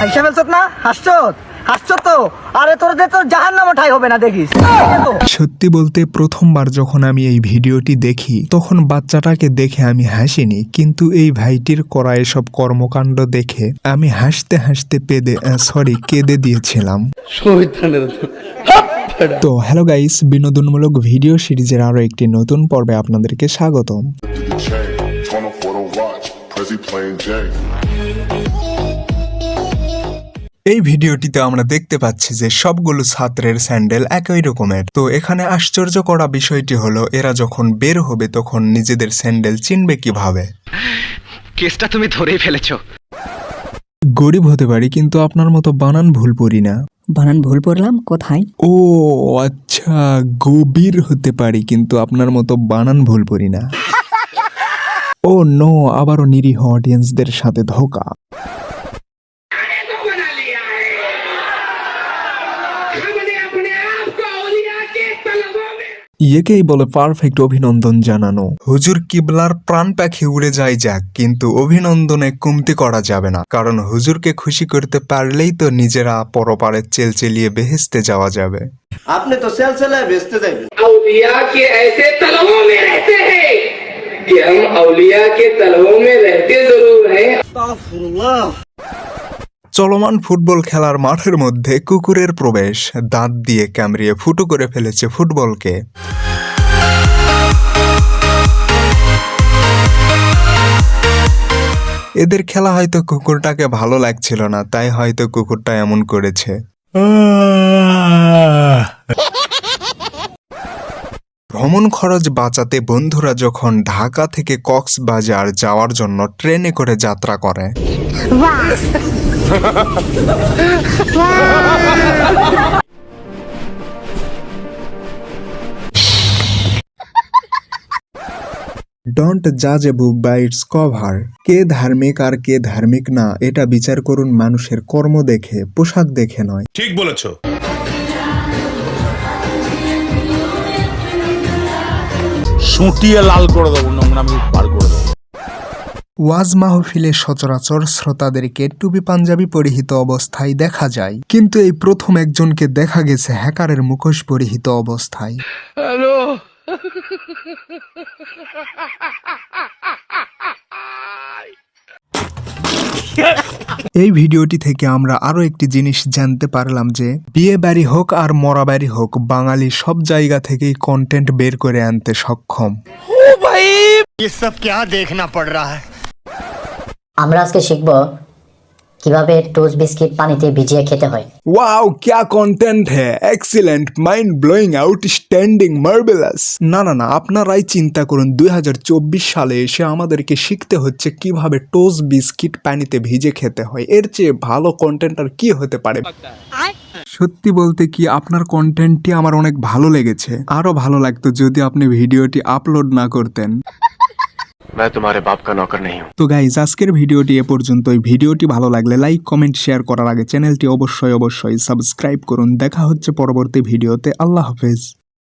হাসা ফেলছত না? হাসছ তো? আরে তোদের তো জাহান্নামে ঠাঁই হবে না দেখিস। সত্যি বলতে প্রথমবার যখন আমি এই ভিডিওটি দেখি তখন বাচ্চাটাকে দেখে আমি হাসিনি, কিন্তু এই ভাইটির করা এসব কর্মকাণ্ড দেখে আমি হাসতে হাসতে কেঁদে দিয়েছিলাম। তো হ্যালো গাইস, বিনোদনমূলক ভিডিও সিরিজের আরো একটি নতুন পর্বে আপনাদেরকে স্বাগতম। এই ভিডিওটিতে আমরা দেখতে পাচ্ছি যে সবগুলো ছাত্রের স্যান্ডেল একই রকমের। তো এখানে আশ্চর্য করা বিষয়টি হলো এরা যখন বের হবে তখন নিজেদের স্যান্ডেল চিনবে কিভাবে। কেসটা তুমি ধরেই ফেলেছো। গরিব হতে পারি কিন্তু আপনার মতো বানান ভুল পড়ি না। বানান ভুল পড়লাম কোথায়? ও আচ্ছা, গভীর হতে পারি কিন্তু আপনার মতো বানান ভুল পড়ি না। ও নো, আবারও নিরীহ অডিয়েন্সদের সাথে ধোঁকা। একেই বলে পারফেক্ট অভিনন্দন জানানো। হুজুর কিবলার প্রাণ পাখি উড়ে যায় যাক, কিন্তু অভিনন্দনে কমতি করা যাবে না, কারণ হুজুরকে খুশি করতে পারলেই তো নিজেরা পরপারে চেলচেলিয়ে বেহেশতে যাওয়া যাবে। আপনি তো সেলসেলায় বেহেশতে যাবেন। औलिया के ऐसे तलवों में रहते हैं कि हम औलिया के तलवों में रहते जरूर हैं। চলমান ফুটবল খেলার মাঠের মধ্যে কুকুরের প্রবেশ, দাঁত দিয়ে কামড়িয়ে ফুটো করে ফেলেছে ফুটবলকে। এদের খেলা হয়তো কুকুরটাকে ভালো লাগছিল না, তাই হয়তো কুকুরটা এমন করেছে। ভ্রমণ খরচ বাঁচাতে বন্ধুরা যখন ঢাকা থেকে কক্সবাজার যাওয়ার জন্য ট্রেনে করে যাত্রা করে, ডোন্ট জাজ এ বুক বাই ইটস কভার। কে ধার্মিক আর কে ধার্মিক না এটা বিচার করুন মানুষের কর্ম দেখে, পোশাক দেখে নয়। ঠিক বলেছো। সুটিয়ে লাল করে দেবো, নোংরামি পার করে দেবো। ওয়াজ মাহফিলে সচরাচর শ্রোতাদেরকে টুপি পাঞ্জাবি পরিহিত অবস্থায় দেখা যায়, কিন্তু এই প্রথম একজনকে দেখা গেছে হ্যাকারের মুখোশ পরিহিত অবস্থায়। এই ভিডিওটি থেকে আমরা আরো একটি জিনিস জানতে পারলাম যে বিয়ে বাড়ি হোক আর মরা বাড়ি হোক, বাঙালি সব জায়গা থেকেই কন্টেন্ট বের করে আনতে সক্ষম। আমরা আজকে শিখব কিভাবে টোস্ট বিস্কিট পানিতে ভিজিয়ে খেতে হয়। ওয়াও, क्या কন্টেন্ট है, excellent, mind blowing, outstanding, marvellous. না, আপনারাই চিন্তা করুন 2024 সালে এসে আমাদেরকে শিখতে হচ্ছে কিভাবে টোস্ট বিস্কিট পানিতে ভিজে খেতে হয়। এর চেয়ে ভালো কন্টেন্ট আর কি হতে পারে? সত্যি বলতে কি আপনার কন্টেন্টটি আমার অনেক ভালো লেগেছে। আরো ভালো লাগতো যদি আপনি ভিডিওটি আপলোড না করতেন। मैं तुम्हारे बाप का नौकर नहीं हूँ। তো গাইজ, আজকের ভিডিওটি এ পর্যন্তই। ভিডিওটি ভালো লাগলে লাইক, কমেন্ট, শেয়ার করার আগে চ্যানেলটি অবশ্যই সাবস্ক্রাইব করুন। দেখা হচ্ছে পরবর্তী ভিডিওতে। আল্লাহ হাফেজ।